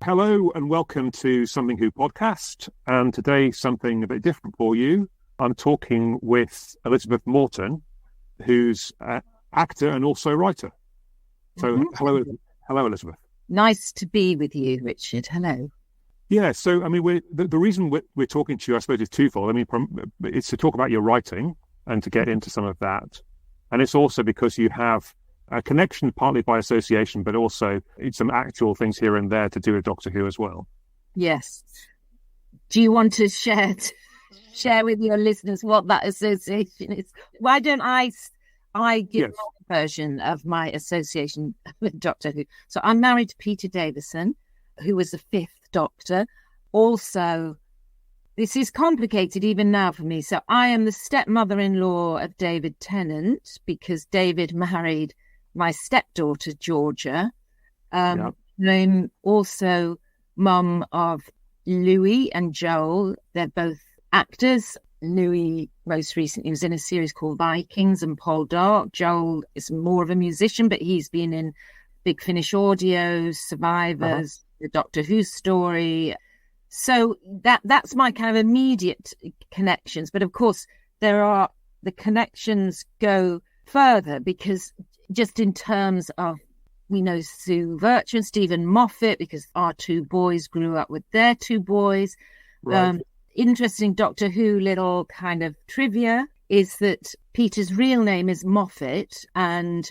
Hello and welcome to Something Who podcast. And today, something a bit different for you. I'm talking with Elizabeth Morton, who's an actor and also writer. So hello, Elizabeth. Nice to be with you, Richard. Hello. Yeah, so I mean, the reason we're talking to you, I suppose, is twofold. I mean, it's to talk about your writing and to get into some of that. And it's also because you have a connection partly by association, but also some actual things here and there to do with Doctor Who as well. Yes. Do you want to share with your listeners what that association is? Why don't I give my version of my association with Doctor Who? So I'm married to Peter Davison, who was the fifth Doctor. Also, this is complicated even now for me. So I am the stepmother-in-law of David Tennant because David married my stepdaughter, Georgia. I'm also mum of Louis and Joel. They're both actors. Louis most recently was in a series called Vikings and Paul Dark. Joel is more of a musician, but he's been in Big Finish Audio, Survivors, the Doctor Who story. So that's my kind of immediate connections. But of course, the connections go further because just in terms of, we know Sue Virtue and Stephen Moffat because our two boys grew up with their two boys. Right. Interesting Doctor Who little kind of trivia is that Peter's real name is Moffat, and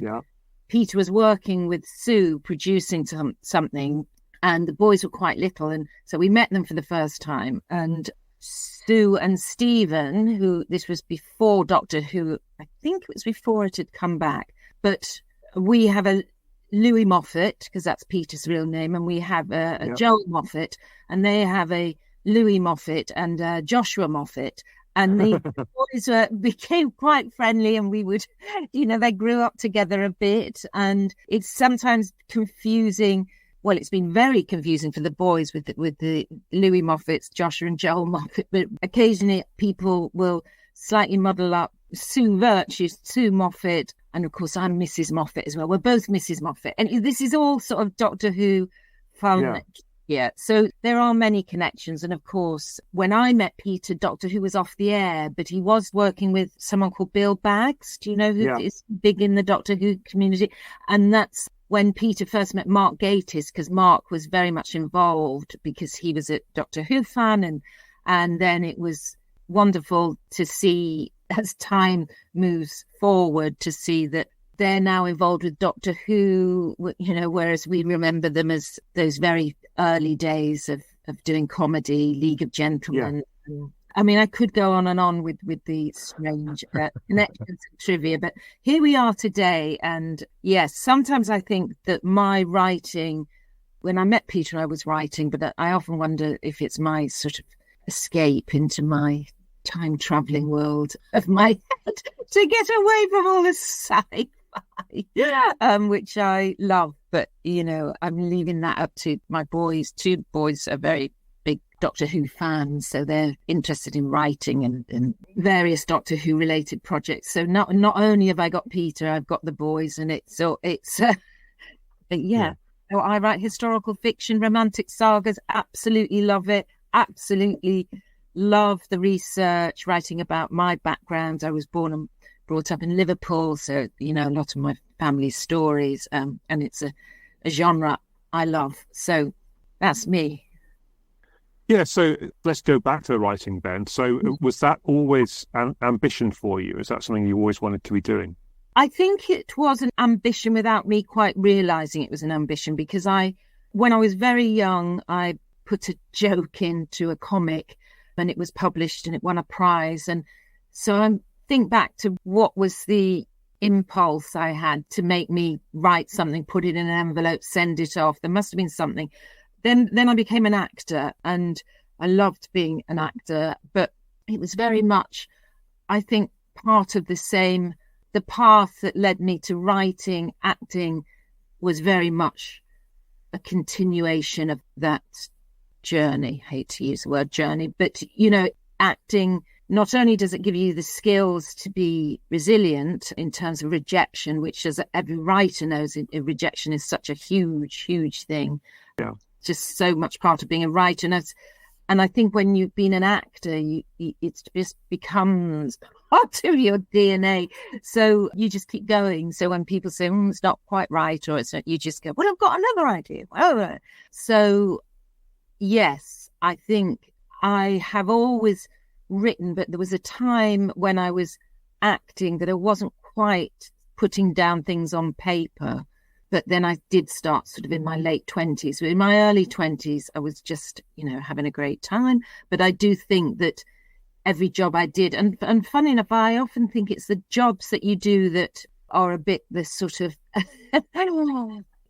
Peter was working with Sue producing something, and the boys were quite little, and so we met them for the first time. And Sue and Stephen, who this was before Doctor Who, I think it was before it had come back, but we have a Louis Moffat because that's Peter's real name, and we have a Joel Moffat, and they have a Louis Moffat and Joshua Moffat, and the boys became quite friendly, and we would, they grew up together a bit, and it's sometimes confusing. Well, it's been very confusing for the boys with the Louis Moffats, Joshua and Joel Moffat, but occasionally people will slightly muddle up Sue Virtue, Sue Moffat, and of course I'm Mrs. Moffat as well. We're both Mrs. Moffat, and this is all sort of Doctor Who fun. Yeah, so there are many connections, and of course when I met Peter, Doctor Who was off the air, but he was working with someone called Bill Baggs. Do you know who is big in the Doctor Who community? And that's when Peter first met Mark Gatiss, because Mark was very much involved because he was a Doctor Who fan, and then it was wonderful to see as time moves forward to see that they're now involved with Doctor Who, whereas we remember them as those very early days of doing comedy, League of Gentlemen. Yeah. I mean, I could go on and on with the strange connections and trivia, but here we are today. And yes, sometimes I think that my writing, when I met Peter, I was writing, but I often wonder if it's my sort of escape into my time-traveling world of my head to get away from all the sci-fi, which I love. But, I'm leaving that up to my boys. Two boys are very big Doctor Who fans, so they're interested in writing and various Doctor Who related projects. So not only have I got Peter, I've got the boys, and So I write historical fiction, romantic sagas, absolutely love it, absolutely love the research, writing about my background. I was born and brought up in Liverpool, so a lot of my family's stories, and it's a genre I love. So that's me. Yeah, so let's go back to the writing then. So was that always an ambition for you? Is that something you always wanted to be doing? I think it was an ambition without me quite realising it was an ambition, because when I was very young, I put a joke into a comic and it was published and it won a prize. And so I think back to what was the impulse I had to make me write something, put it in an envelope, send it off. There must have been something. Then I became an actor, and I loved being an actor, but it was very much, I think, part of the path that led me to writing, acting was very much a continuation of that journey. I hate to use the word journey, but, acting, not only does it give you the skills to be resilient in terms of rejection, which, as every writer knows, rejection is such a huge, huge thing. Yeah. just so much part of being a writer. And I think when you've been an actor, it just becomes part of your DNA. So you just keep going. So when people say, it's not quite right, or it's not, you just go, well, I've got another idea. Oh. So, yes, I think I have always written, but there was a time when I was acting that I wasn't quite putting down things on paper. But then I did start sort of in my late 20s. In my early 20s, I was just, having a great time. But I do think that every job I did, and funny enough, I often think it's the jobs that you do that are a bit this sort of,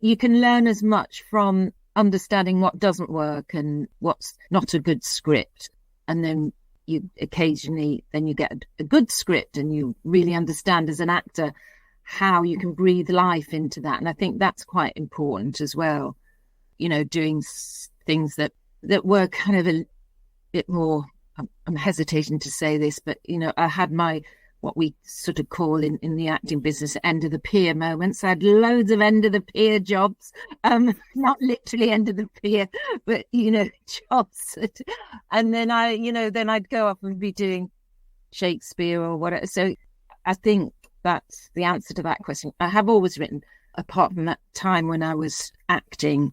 you can learn as much from understanding what doesn't work and what's not a good script. And then you occasionally, then you get a good script and you really understand as an actor how you can breathe life into that. And I think that's quite important as well, doing things that were kind of a bit more, I'm hesitating to say this, but, I had my, what we sort of call in the acting business, end of the pier moments. I had loads of end of the pier jobs, not literally end of the pier, but, jobs. And then then I'd go off and be doing Shakespeare or whatever. So I think that's the answer to that question. I have always written, apart from that time when I was acting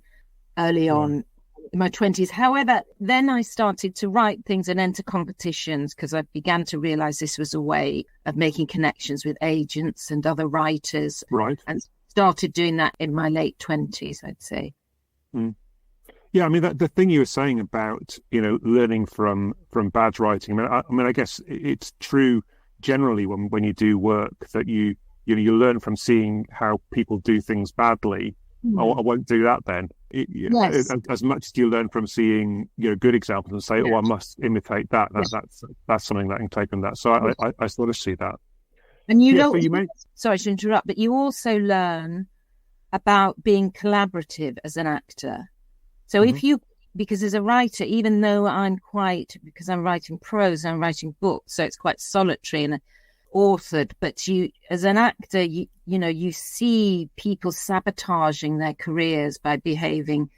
early on in my 20s. However, then I started to write things and enter competitions because I began to realize this was a way of making connections with agents and other writers. Right. And started doing that in my late 20s, I'd say. Mm. Yeah, I mean, the thing you were saying about, learning from bad writing, I mean, I guess it's true generally when you do work that you learn from seeing how people do things badly. Oh, I won't do that then. Yes. As much as you learn from seeing good examples and say, I must imitate that. That's something that I can take from that. So I sort of see that. And sorry to interrupt, but you also learn about being collaborative as an actor. So because as a writer, even though because I'm writing prose, I'm writing books, so it's quite solitary and authored, but you, as an actor, you see people sabotaging their careers by behaving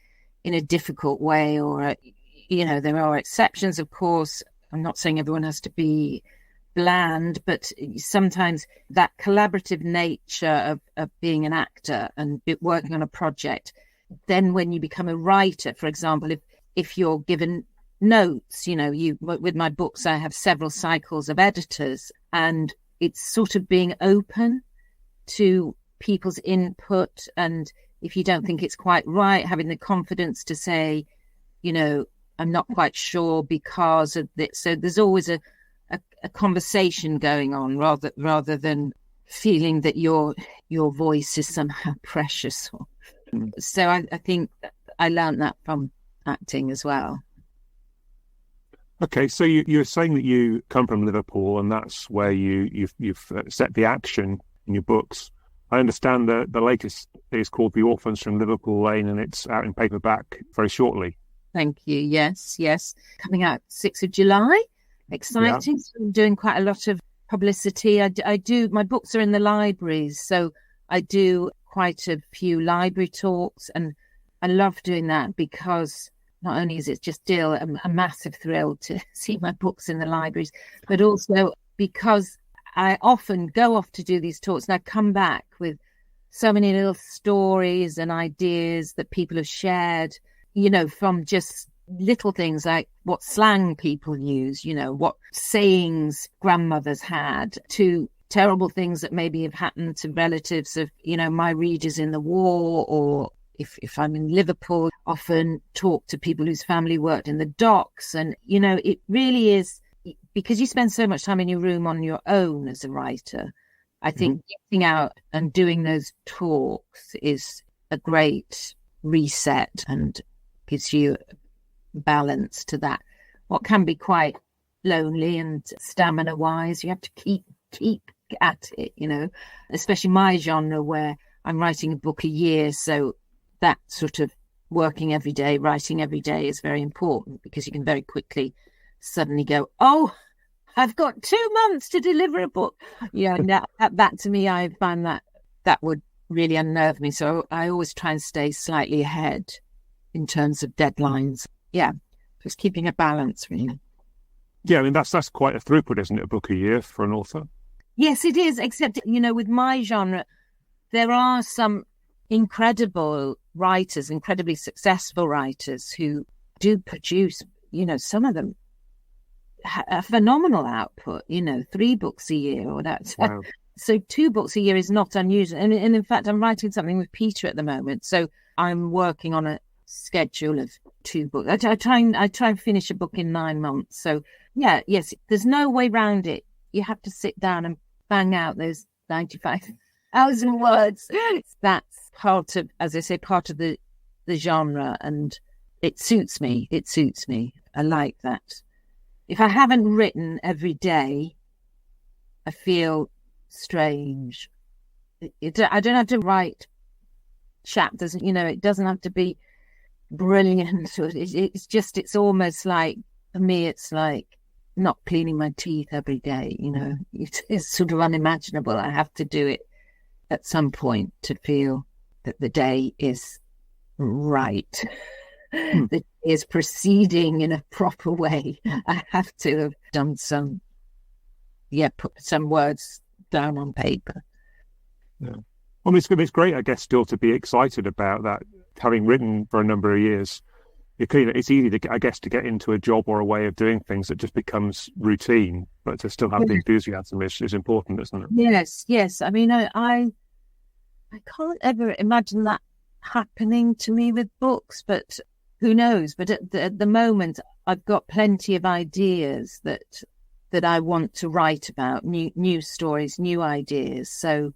in a difficult way, or, there are exceptions, of course. I'm not saying everyone has to be bland, but sometimes that collaborative nature of being an actor and working on a project. Then when you become a writer, for example, if you're given notes, with my books, I have several cycles of editors, and it's sort of being open to people's input. And if you don't think it's quite right, having the confidence to say, I'm not quite sure because of this. So there's always a conversation going on rather than feeling that your voice is somehow precious. So I think I learned that from acting as well. Okay, so you're saying that you come from Liverpool, and that's where you've set the action in your books. I understand that the latest is called The Orphans from Liverpool Lane, and it's out in paperback very shortly. Thank you. Yes. Coming out 6th of July. Exciting. Yeah. So I'm doing quite a lot of publicity. I do. My books are in the libraries, so I do quite a few library talks, and I love doing that because not only is it just still a massive thrill to see my books in the libraries, but also because I often go off to do these talks and I come back with so many little stories and ideas that people have shared, from just little things like what slang people use, what sayings grandmothers had, to terrible things that maybe have happened to relatives of, my readers in the war, or if I'm in Liverpool, often talk to people whose family worked in the docks. And, it really is, because you spend so much time in your room on your own as a writer, I think getting out and doing those talks is a great reset and gives you balance to that. What can be quite lonely and stamina wise, you have to keep at it, especially my genre where I'm writing a book a year. So that sort of working every day, writing every day is very important, because you can very quickly suddenly go, oh, I've got 2 months to deliver a book. Yeah, that to me, I find that would really unnerve me. So I always try and stay slightly ahead. in terms of deadlines. Yeah, just keeping a balance, really. Yeah, I mean, that's quite a throughput, isn't it? A book a year for an author? Yes, it is, except, with my genre, there are some incredible writers, incredibly successful writers who do produce, some of them a phenomenal output, 3 books a year or that. Wow. So 2 books a year is not unusual. And in fact, I'm writing something with Peter at the moment. So I'm working on a schedule of 2 books. I try and finish a book in 9 months. So yes, there's no way around it. You have to sit down and bang out those 95,000 words. That's part of, as I say, part of the genre, and it suits me. I like that. If I haven't written every day, I feel strange. I don't have to write chapters, it doesn't have to be brilliant. It's almost like, for me, it's like not cleaning my teeth every day, It's sort of unimaginable. I have to do it at some point to feel that the day is right. That it is proceeding in a proper way. I have to have done put some words down on paper. Yeah. Well, it's great, I guess, still to be excited about that, having written for a number of years. It's easy to get into a job or a way of doing things that just becomes routine, but to still have the enthusiasm is important, isn't it? Yes. I mean, I can't ever imagine that happening to me with books, but who knows? But at the moment, I've got plenty of ideas that I want to write about, new stories, new ideas. So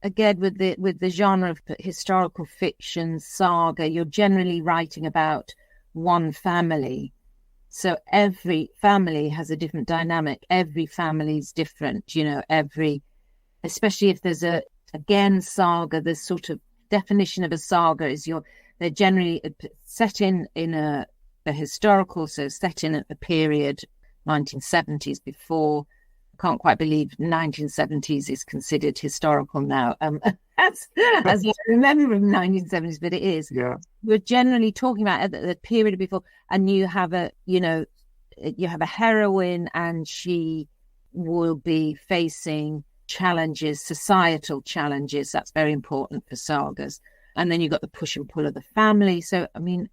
again, with the genre of historical fiction, saga, you're generally writing about one family. So every family has a different dynamic. Every family is different, especially if there's again, saga, the sort of definition of a saga is they're generally set in a historical, so set in a period, 1970s before. I can't quite believe 1970s is considered historical now. As I remember from 1970s, but it is. Yeah. We're generally talking about the period before, and you have a heroine, and she will be facing challenges, societal challenges. That's very important for sagas. And then you've got the push and pull of the family. So, I mean,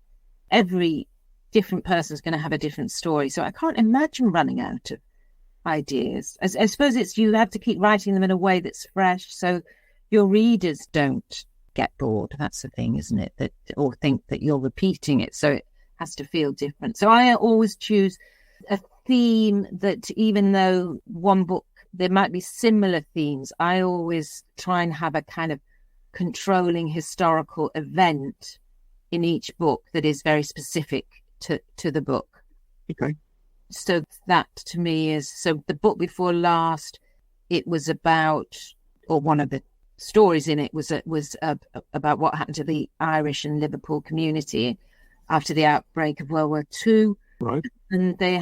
every different person is going to have a different story. So I can't imagine running out of ideas. I suppose you have to keep writing them in a way that's fresh, so your readers don't get bored. That's the thing, isn't it? Or think that you're repeating it. So it has to feel different. So I always choose a theme that, even though one book, there might be similar themes, I always try and have a kind of controlling historical event in each book that is very specific to the book. Okay. So that to me is, so the book before last, it was about, or one of the stories in it was about what happened to the Irish and Liverpool community after the outbreak of World War II. Right. And they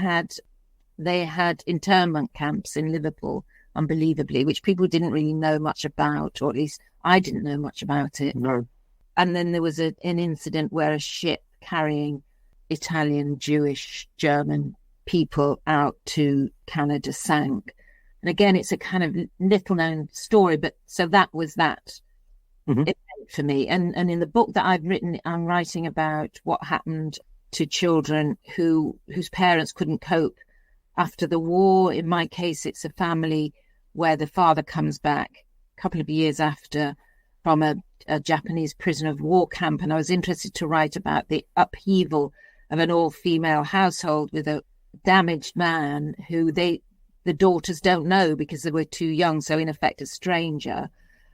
had internment camps in Liverpool, unbelievably, which people didn't really know much about, or at least I didn't know much about it. No. And then there was an incident where a ship carrying Italian, Jewish, German people out to Canada sank. And again, it's a kind of little known story, but so that was that event for me. And in the book that I've written, I'm writing about what happened to children whose parents couldn't cope after the war. In my case, it's a family where the father comes back a couple of years after from a Japanese prisoner of war camp. And I was interested to write about the upheaval of an all-female household with a damaged man who the daughters don't know because they were too young, so in effect a stranger.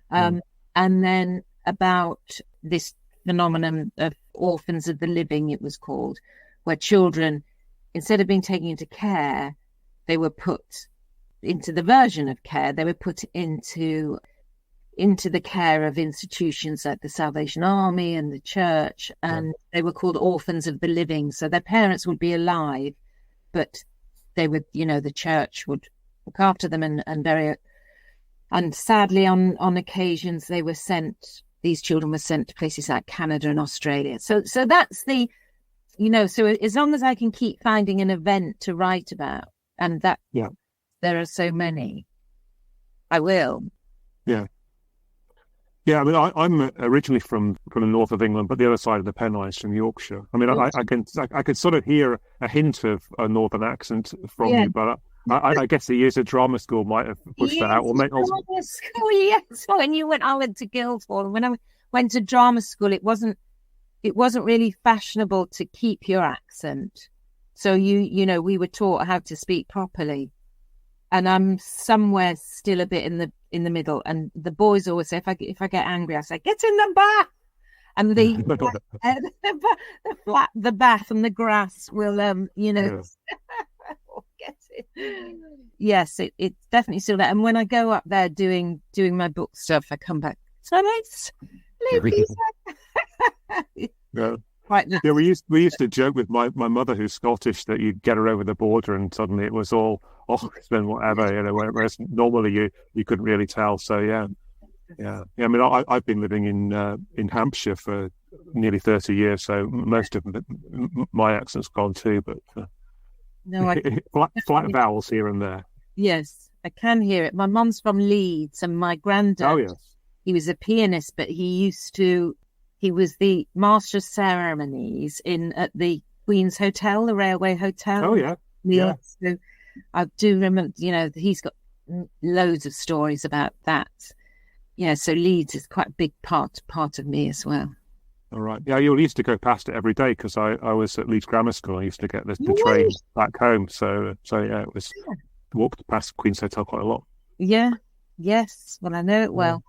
And then about this phenomenon of orphans of the living, it was called, where children, instead of being taken into care, they were put into the version of care. They were put into the care of institutions like the Salvation Army and the church, and they were called orphans of the living. So their parents would be alive, but they would, the church would look after them and sadly on occasions they were sent these children were sent to places like Canada and Australia. So that's the, so as long as I can keep finding an event to write about, and that there are so many, I will. Yeah. Yeah, I mean, I'm originally from the north of England, but the other side of the Pennines, from Yorkshire. I mean, I can sort of hear a hint of a northern accent from you, but I guess the years of drama school might have pushed that out. Or drama school, yes. When I went to Guildhall, and when I went to drama school, it wasn't really fashionable to keep your accent. So we were taught how to speak properly, and I'm somewhere still a bit in the middle. And the boys always say, if I get angry, I say, get in the bath, and the bath and the grass will get it. Yes, it's definitely still there. And when I go up there doing my book stuff, I come back. So nice. Quite nice. Yeah, we used to joke with my mother, who's Scottish, that you'd get her over the border and suddenly it was all and whatever, whereas normally you couldn't really tell. So yeah. I mean, I've been living in Hampshire for nearly 30 years, so most of my accent's gone too. But no, flat vowels here and there. Yes, I can hear it. My mum's from Leeds, and my granddad. Oh yes. He was a pianist, but he was the master of ceremonies at the Queen's Hotel, the Railway Hotel. Oh yeah. Yeah. So I do remember, he's got loads of stories about that. Yeah, so Leeds is quite a big part of me as well. All right. Yeah, you used to go past it every day because I was at Leeds Grammar School. I used to get the train back home. So yeah, it was walked past Queen's Hotel quite a lot. Yeah. Yes. Well, I know it well.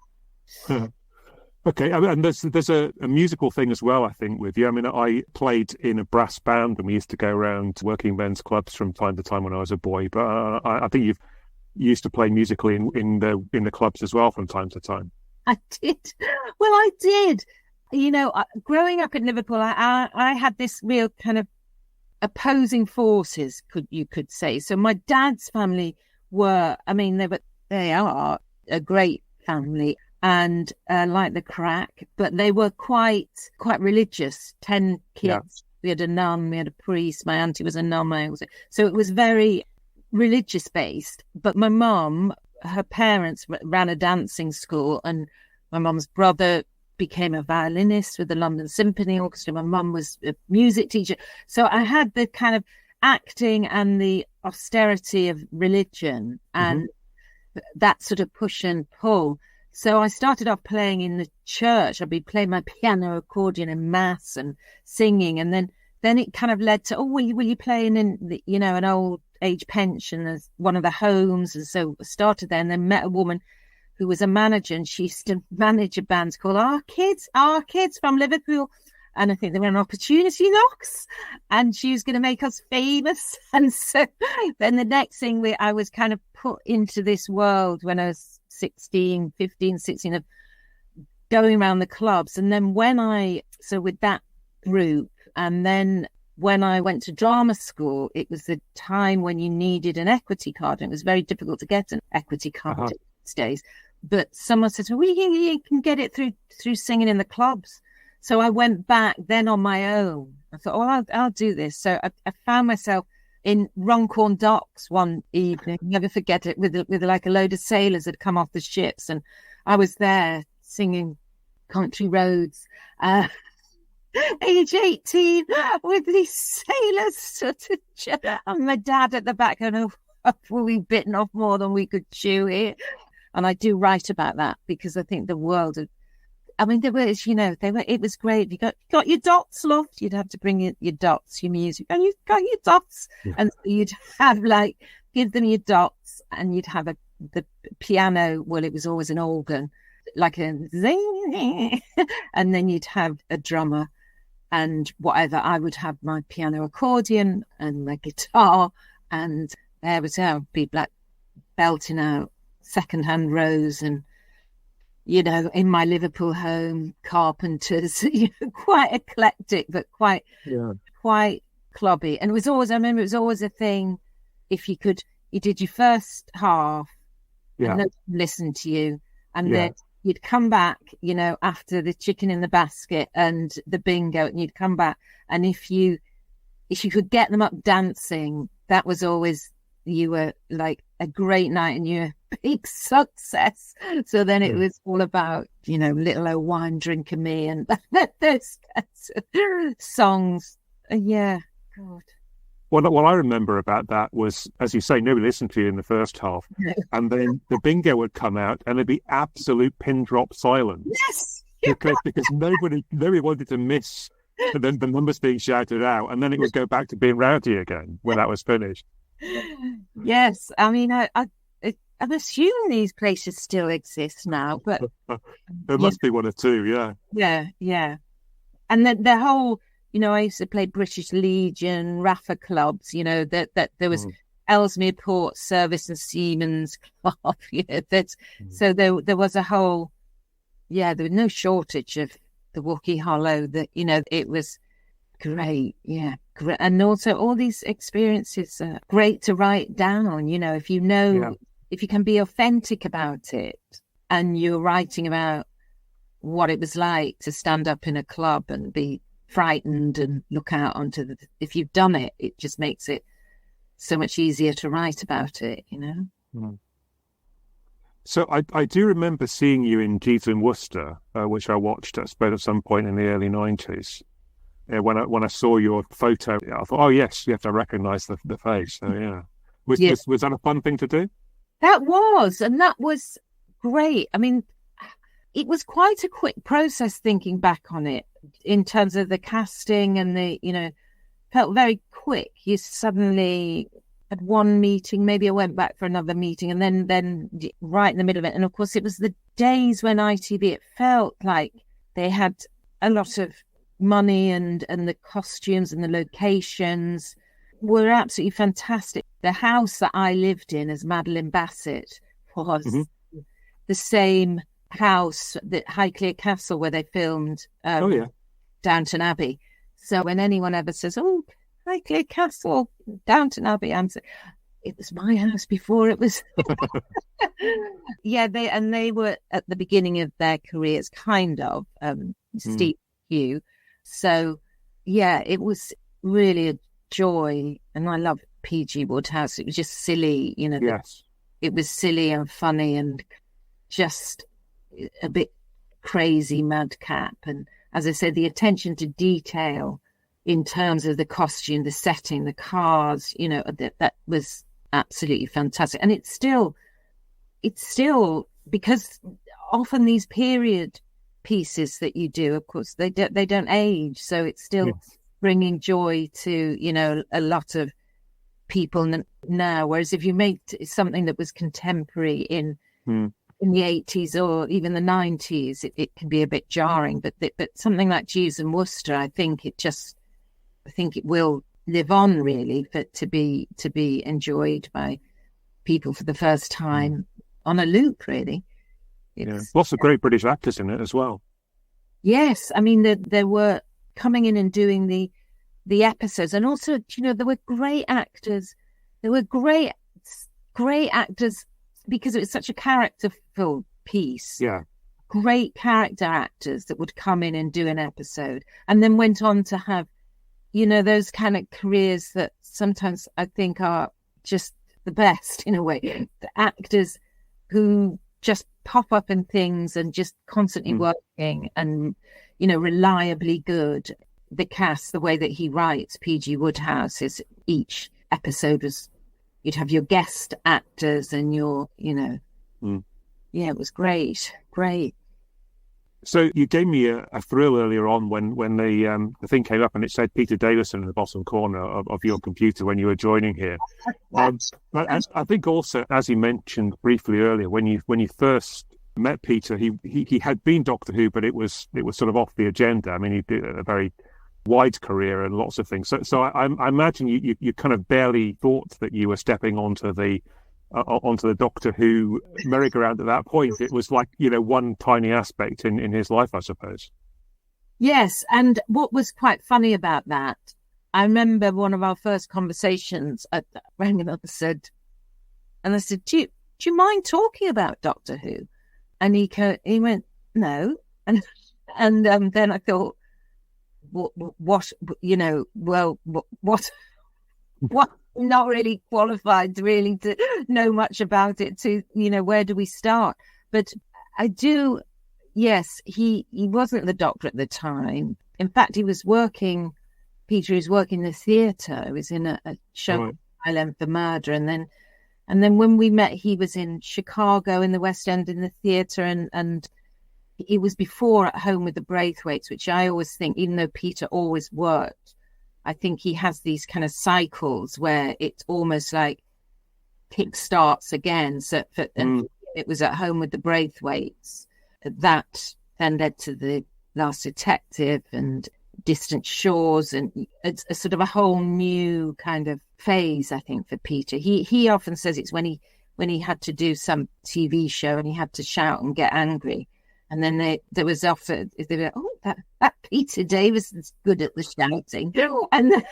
Okay, and there's a musical thing as well, I think, with you. I mean, I played in a brass band, and we used to go around working men's clubs from time to time when I was a boy. But I think you used to play musically in the clubs as well from time to time. I did. Well, I did. Growing up in Liverpool, I had this real kind of opposing forces, you could say. So my dad's family they are a great family. And like the crack, but they were quite religious. 10 kids. Yeah. We had a nun, we had a priest. My auntie was a nun. So it was very religious based. But my mum, her parents ran a dancing school, and my mum's brother became a violinist with the London Symphony Orchestra. My mum was a music teacher. So I had the kind of acting and the austerity of religion and that sort of push and pull. So I started off playing in the church. I'd be playing my piano, accordion in mass and singing. And then it kind of led to, will you play in an old age pension as one of the homes? And so I started there, and then met a woman who was a manager, and she used to manage a band called Our Kids from Liverpool. And I think they were an opportunity knocks, and she was going to make us famous. And so then the next thing I was kind of put into this world when I was 15, 16, of going around the clubs. And then with that group, and then when I went to drama school, it was the time when you needed an equity card, and it was very difficult to get an equity card these days. But someone said, you can get it through singing in the clubs. So I went back then on my own. I thought, I'll do this. So I found myself in Runcorn docks one evening, never forget it, with like a load of sailors had come off the ships, and I was there singing Country Roads, age 18, with these sailors and my dad at the back going, we've bitten off more than we could chew here. And I do write about that because I think the world had, there was, it was great. You got your dots, love. You'd have to bring your dots, your music, and you got your dots. Yeah. And so you'd have give them your dots, and you'd have the piano. Well, it was always an organ, like a zing, and then you'd have a drummer and whatever. I would have my piano accordion and my guitar, and there was be like belting out secondhand Rose and, in my Liverpool home, Carpenters, quite eclectic, but quite clubby. And I remember it was always a thing, if you did your first half, and nobody listened to you, and then, you'd come back, after the chicken in the basket and the bingo, and you'd come back, and if you could get them up dancing, that was always, you were like a great night and you're a big success. So then it was all about, little old wine drinking me and those kinds of songs. Yeah, God. What I remember about that was, as you say, nobody listened to you in the first half. No. And then the bingo would come out and there'd be absolute pin drop silence. Yes. Because nobody wanted to miss the numbers being shouted out. And then it would go back to being rowdy again when that was finished. Yes. I mean, I'm assuming these places still exist now, but there must be one or two, yeah. Yeah. And the whole, I used to play British Legion, Rafa clubs, that there was Ellesmere Port Service and Seamen's Club. So there was a whole, there was no shortage of the Wookey Hollow. That it was great, great, and also all these experiences are great to write down. If if you can be authentic about it, and you're writing about what it was like to stand up in a club and be frightened and look out onto if you've done it, it just makes it so much easier to write about it, So I do remember seeing you in Jeeves and Wooster, which I watched, I suppose, at some point in the early 90s. When I saw your photo, I thought, oh yes, you have to recognise the face. So yeah, was that a fun thing to do? That was great. I mean, it was quite a quick process thinking back on it in terms of the casting and felt very quick. You suddenly had one meeting, maybe I went back for another meeting, and then right in the middle of it. And of course, it was the days when ITV, it felt like they had a lot of money and the costumes and the locations were absolutely fantastic. The house that I lived in as Madeline Bassett was the same house that Highclere Castle where they filmed Downton Abbey. So when anyone ever says, oh, Highclere Castle, Downton Abbey, I'm saying, it was my house before it was. They were at the beginning of their careers, kind of, Steve Hugh. So it was really a joy, and I love PG Woodhouse. It was just silly, Yes. It was silly and funny and just a bit crazy madcap. And as I said, the attention to detail in terms of the costume, the setting, the cars, that was absolutely fantastic. And it's still because often these period pieces that you do, of course, they don't age, so it's still bringing joy to a lot of people now. Whereas if you made something that was contemporary in the 80s or even the 90s, it can be a bit jarring. But something like Jeeves and Wooster, I think it will live on really to be enjoyed by people for the first time on a loop. Really, lots of great British actors in it as well. Yes, I mean there were coming in and doing the episodes, and also there were great actors. There were great actors because it was such a characterful piece. Yeah, great character actors that would come in and do an episode, and then went on to have those kind of careers that sometimes I think are just the best in a way. The actors who just pop up in things and just constantly working and reliably good. The cast, the way that he writes PG Woodhouse, is each episode was, you'd have your guest actors and your it was great. So you gave me a thrill earlier on when the thing came up and it said Peter Davison in the bottom corner of your computer when you were joining here. But I think also, as you mentioned briefly earlier, when you first met Peter, he had been Doctor Who, but it was sort of off the agenda. I mean, he did a very wide career and lots of things. So I imagine you kind of barely thought that you were stepping onto the Doctor Who merry-go-round at that point. It was like, one tiny aspect in his life, I suppose. Yes, and what was quite funny about that, I remember one of our first conversations, I rang him up and I said, do you mind talking about Doctor Who? And he went, no. And then I thought, what not really qualified really to know much about it, to, where do we start? But I do, yes, he wasn't the doctor at the time. In fact, Peter was working the theatre. He was in a show called Island for Murder. And then when we met, he was in Chicago in the West End in the theatre, and it was before At Home with the Braithwaites, which I always think, even though Peter always worked, I think he has these kind of cycles where it's almost like kick starts again. And it was At Home with the Braithwaites that then led to The Last Detective and Distant Shores, and it's a sort of a whole new kind of phase, I think, for Peter. He often says it's when he had to do some TV show and he had to shout and get angry. And then there was often, they were, that Peter Davison's good at the shouting. And then,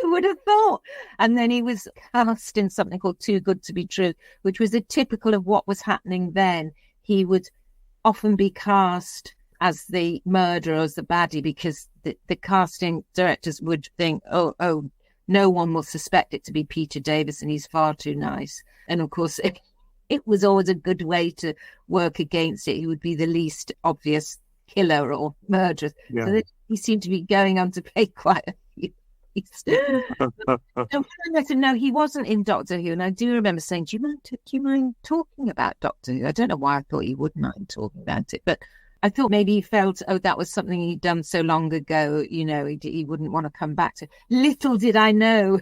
who would have thought? And then he was cast in something called Too Good to Be True, which was a typical of what was happening then. He would often be cast as the murderer, as the baddie, because the casting directors would think, oh, no one will suspect it to be Peter Davison. He's far too nice. And of course, it was always a good way to work against it. He would be the least obvious killer or murderer. Yeah. So he seemed to be going on to play quite a few. I said, no, he wasn't in Doctor Who. And I do remember saying, do you mind talking about Doctor Who? I don't know why I thought he would mind talking about it, but I thought maybe he felt, that was something he'd done so long ago, he wouldn't want to come back to. Little did I know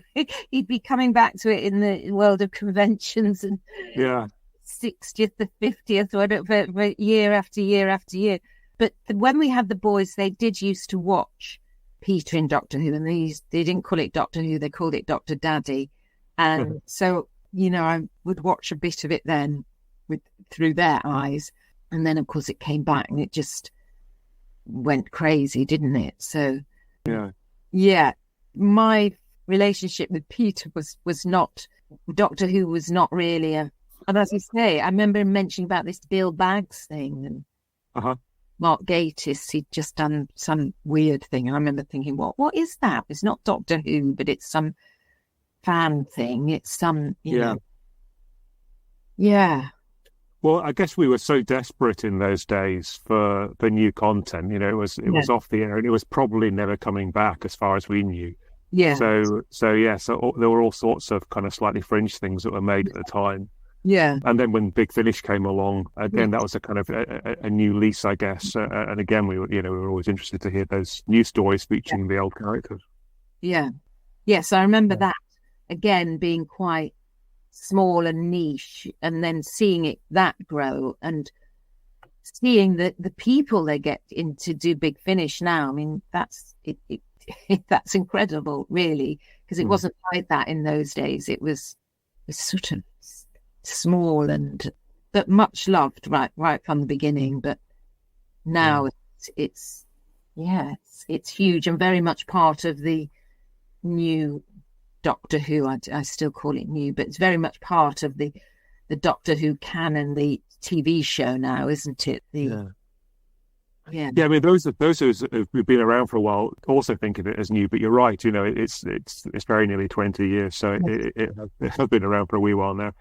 he'd be coming back to it in the world of conventions and 60th, the 50th, whatever, year after year after year. But when we had the boys, they did used to watch Peter in Doctor Who, and they didn't call it Doctor Who, they called it Dr. Daddy. And so, I would watch a bit of it then through their eyes. And then, of course, it came back and it just went crazy, didn't it? So, yeah, my relationship with Peter was not, Doctor Who was not really and as you say, I remember him mentioning about this Bill Baggs thing and Mark Gatiss, he'd just done some weird thing. And I remember thinking, what is that? It's not Doctor Who, but it's some fan thing. It's some, you know. Yeah. Well, I guess we were so desperate in those days for new content. It was off the air and it was probably never coming back as far as we knew. Yeah. So there were all sorts of kind of slightly fringe things that were made at the time. Yeah. And then when Big Finish came along, again, that was a kind of a new lease, I guess. And again, we were always interested to hear those new stories featuring the old characters. Yeah. Yes, I remember that again being quite small and niche, and then seeing that grow and seeing the people they get in to do Big Finish now. I mean, that's that's incredible, really, because it wasn't like that in those days. It was sort of small but much loved right from the beginning. But now it's huge and very much part of the new Doctor Who. I still call it new, but it's very much part of the Doctor Who canon, the TV show now, isn't it? Yeah. I mean, those who've been around for a while also think of it as new, but you're right. It's very nearly 20 years, so it has been around for a wee while now.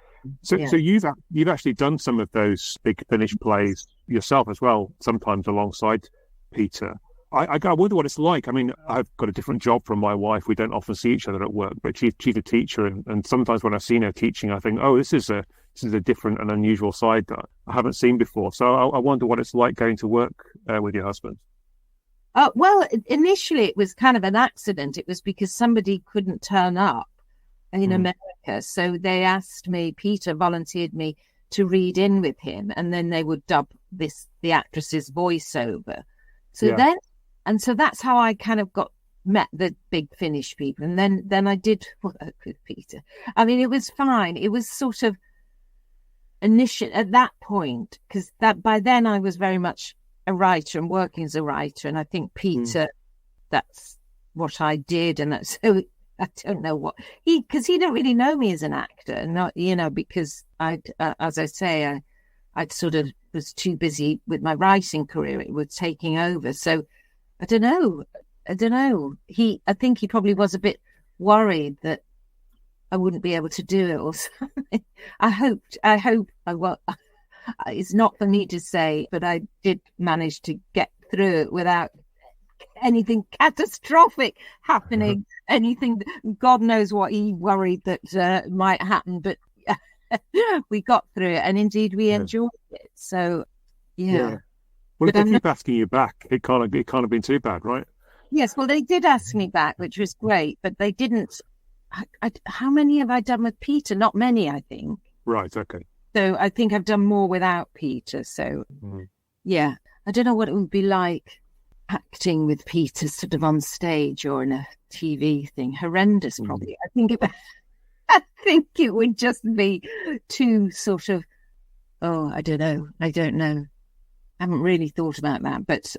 So you've actually done some of those Big Finish plays yourself as well, sometimes alongside Peter. I wonder what it's like. I mean, I've got a different job from my wife. We don't often see each other at work, but she's a teacher, and sometimes when I've seen her teaching, I think, this is a different and unusual side that I haven't seen before. So I wonder what it's like going to work with your husband. Well, initially it was kind of an accident. It was because somebody couldn't turn up in America, so they asked me. Peter volunteered me to read in with him, and then they would dub the actress's voiceover. So so that's how I kind of met the Big Finish people. And then I did work with Peter. I mean, it was fine. It was sort of initial at that point, because by then I was very much a writer and working as a writer. And I think Peter, that's what I did. And so I don't know because he didn't really know me as an actor, not, because as I say, I'd sort of was too busy with my writing career. It was taking over. So I don't know. I think he probably was a bit worried that I wouldn't be able to do it or something. I hope it's not for me to say, but I did manage to get through it without anything catastrophic happening. Anything, God knows what he worried that might happen, but we got through it, and indeed we enjoyed it. So, yeah. Well, if they keep asking you back, it can't have been too bad, right? Yes, well, they did ask me back, which was great, but they didn't. How many have I done with Peter? Not many, I think. Right, okay. So I think I've done more without Peter. So, yeah, I don't know what it would be like acting with Peter sort of on stage or in a TV thing. Horrendous, probably. I think it would just be too sort of, I don't know. I haven't really thought about that, but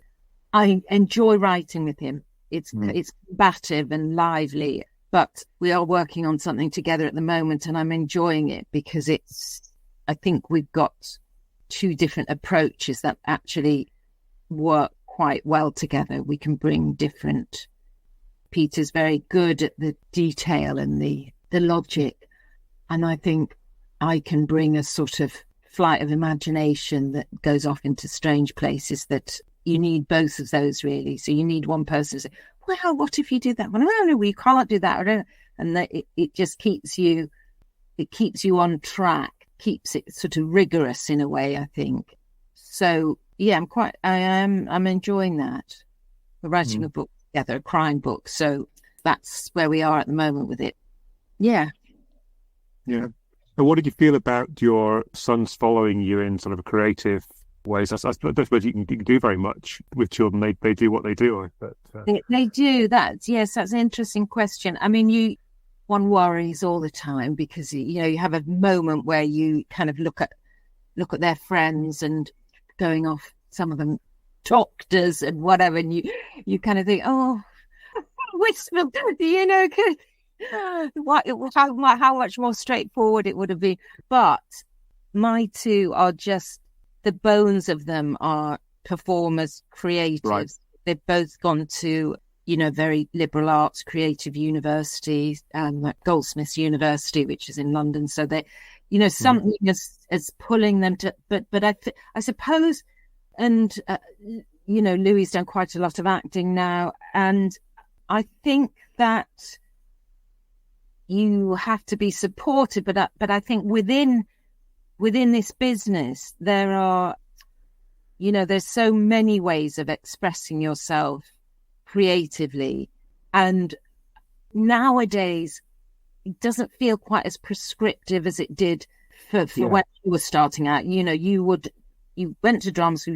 I enjoy writing with him. It's combative and lively, but we are working on something together at the moment, and I'm enjoying it because I think we've got two different approaches that actually work quite well together. We can bring different. Peter's very good at the detail and the logic, and I think I can bring a sort of flight of imagination that goes off into strange places. That you need both of those, really. So you need one person to say, well, what if you did that? Well, no, we can't do that. And it just keeps you on track, keeps it sort of rigorous in a way, I think. So, yeah, I'm enjoying that. We're writing a book together, a crime book. So that's where we are at the moment with it. Yeah. Yeah. And what did you feel about your sons following you in sort of creative ways? I don't suppose you can do very much with children. They do what they do. But they do that. Yes, that's an interesting question. I mean, one worries all the time because you have a moment where you kind of look at their friends and going off, some of them doctors and whatever, and you kind of think, oh, whisper, how much more straightforward it would have been. But my two are just, the bones of them are performers, creatives. Right. They've both gone to, very liberal arts, creative universities, like Goldsmiths University, which is in London. So they, something is pulling them to, but I suppose, and, Louis done quite a lot of acting now. And I think that you have to be supported, but I think within this business, there are, there's so many ways of expressing yourself creatively. And nowadays, it doesn't feel quite as prescriptive as it did for when you were starting out. You went to drama school,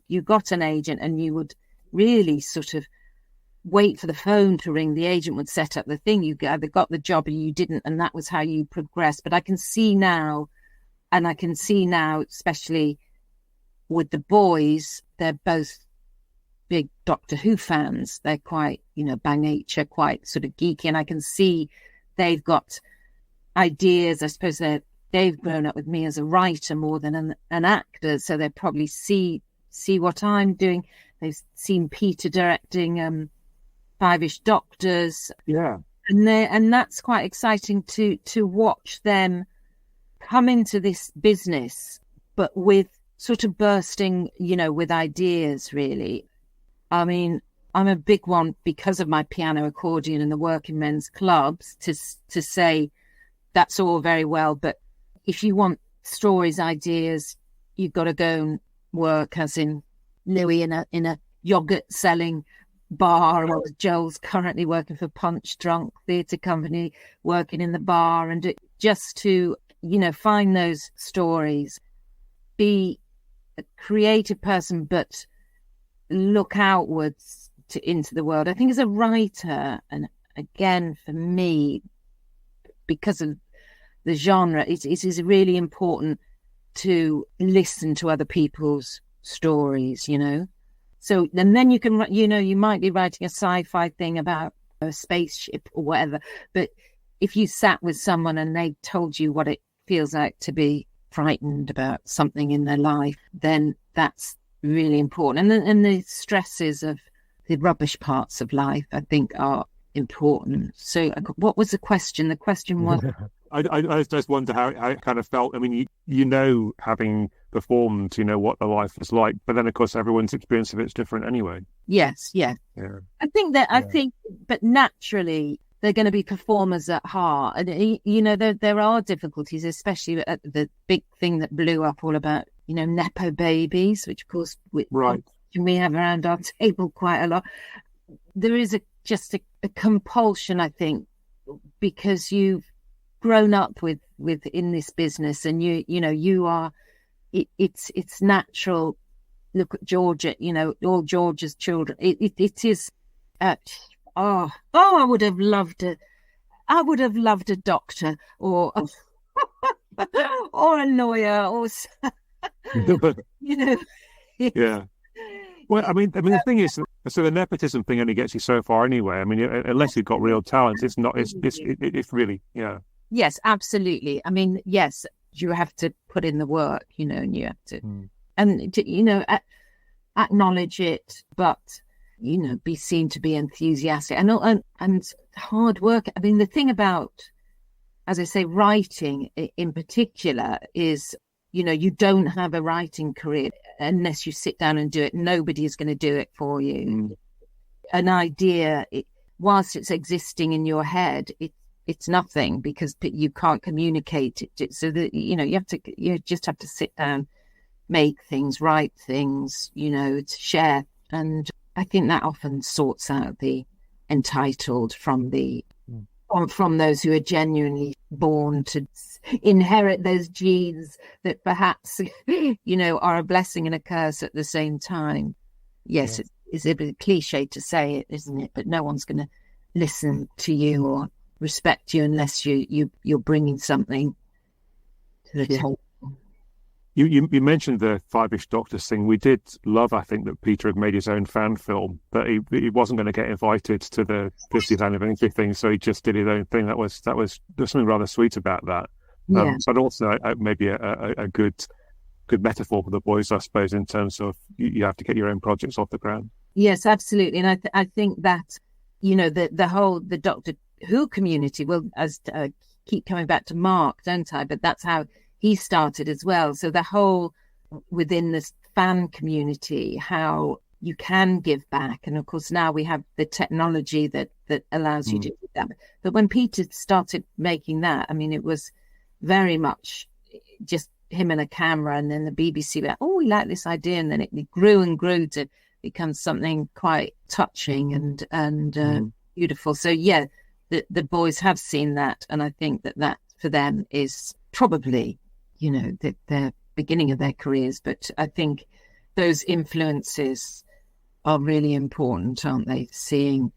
you got an agent, and you would really sort of wait for the phone to ring. The agent would set up the thing. You either got the job or you didn't, and that was how you progressed. But I can see now, especially with the boys, they're both big Doctor Who fans. They're quite, by nature, quite sort of geeky. And I can see they've got ideas. I suppose they've grown up with me as a writer more than an actor. So they probably see what I'm doing. They've seen Peter directing Five-ish Doctors. Yeah. And that's quite exciting to watch them come into this business, but with sort of bursting, with ideas, really. I mean, I'm a big one because of my piano, accordion and the working men's clubs to say that's all very well, but if you want stories, ideas, you've got to go and work, as in Louis in a yogurt selling bar, or Joel's currently working for Punch Drunk Theatre Company, working in the bar, and just to, find those stories, be a creative person, but look outwards into the world. I think as a writer, and again, for me, because of the genre, it is really important to listen to other people's stories, So, and then you can, you might be writing a sci-fi thing about a spaceship or whatever, but if you sat with someone and they told you what it feels like to be frightened about something in their life, then that's really important. And the stresses of the rubbish parts of life, I think, are important. So what was the question? The question was... I just wonder how it kind of felt. I mean, having performed, what the life is like, but then of course everyone's experience of it's different anyway. Yes, yeah. I think, but naturally they're going to be performers at heart, and there are difficulties, especially at the big thing that blew up all about nepo babies, which of course we have around our table quite a lot. There is just a compulsion, I think, because you've grown up with in this business, and you are. It's natural. Look at Georgia. All Georgia's children. It is. I would have loved a. I would have loved a doctor or or a lawyer or. Yeah. Well, I mean, the thing is, so the nepotism thing only gets you so far anyway. I mean, unless you've got real talent, it's not. It's really, yeah. Yes, absolutely. I mean, yes, you have to put in the work, and you have to, acknowledge it, but be seen to be enthusiastic and hard work. I mean, the thing about, as I say, writing in particular is, you don't have a writing career unless you sit down and do it. Nobody is going to do it for you. An idea, whilst it's existing in your head, it's nothing because you can't communicate it. So that you just have to sit down, make things, write things, to share. And I think that often sorts out the entitled from those who are genuinely born to inherit those genes that perhaps are a blessing and a curse at the same time. Yes, it's a bit cliche to say it, isn't it? But no one's going to listen to you or respect you unless you're bringing something to the table. You mentioned the Five-ish Doctors thing. We did love, I think, that Peter had made his own fan film, but he wasn't going to get invited to the 50th anniversary thing, so he just did his own thing. There's something rather sweet about that. But also maybe a good metaphor for the boys, I suppose, in terms of you have to get your own projects off the ground. Yes, absolutely. And I think that, the Doctor Who community, well, as I keep coming back to Mark, don't I? But that's how he started as well. So the whole within this fan community, how you can give back. And of course, now we have the technology that allows you to do that. But when Peter started making that, I mean, it was very much just him and a camera, and then the BBC went, we like this idea. And then it grew and grew to become something quite touching and beautiful. So, yeah, the boys have seen that. And I think that for them is probably, the beginning of their careers. But I think those influences are really important, aren't they? Seeing,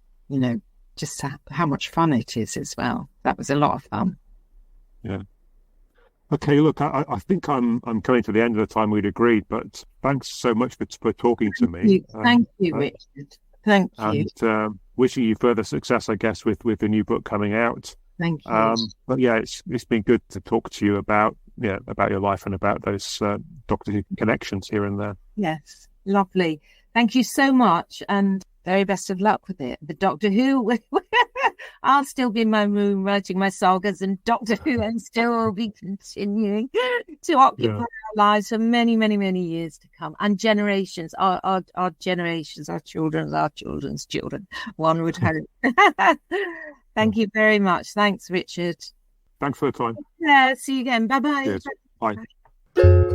just how much fun it is as well. That was a lot of fun. Yeah. Okay, look, I think I'm coming to the end of the time we'd agreed, but thanks so much for talking to me. Thank you, Richard. Thank you. And wishing you further success, I guess, with the new book coming out. Thank you. But yeah, it's been good to talk to you about your life and about those Doctor Who connections here and there. Yes, lovely. Thank you so much, and very best of luck with it. The Doctor Who, I'll still be in my room writing my sagas, and Doctor Who and still will be continuing to occupy our lives for many, many, many years to come, and generations, our generations, our children's children, one would hope. Thank you very much. Thanks, Richard. Thanks for the time. Yeah, see you again. Bye-bye. Cheers. Bye.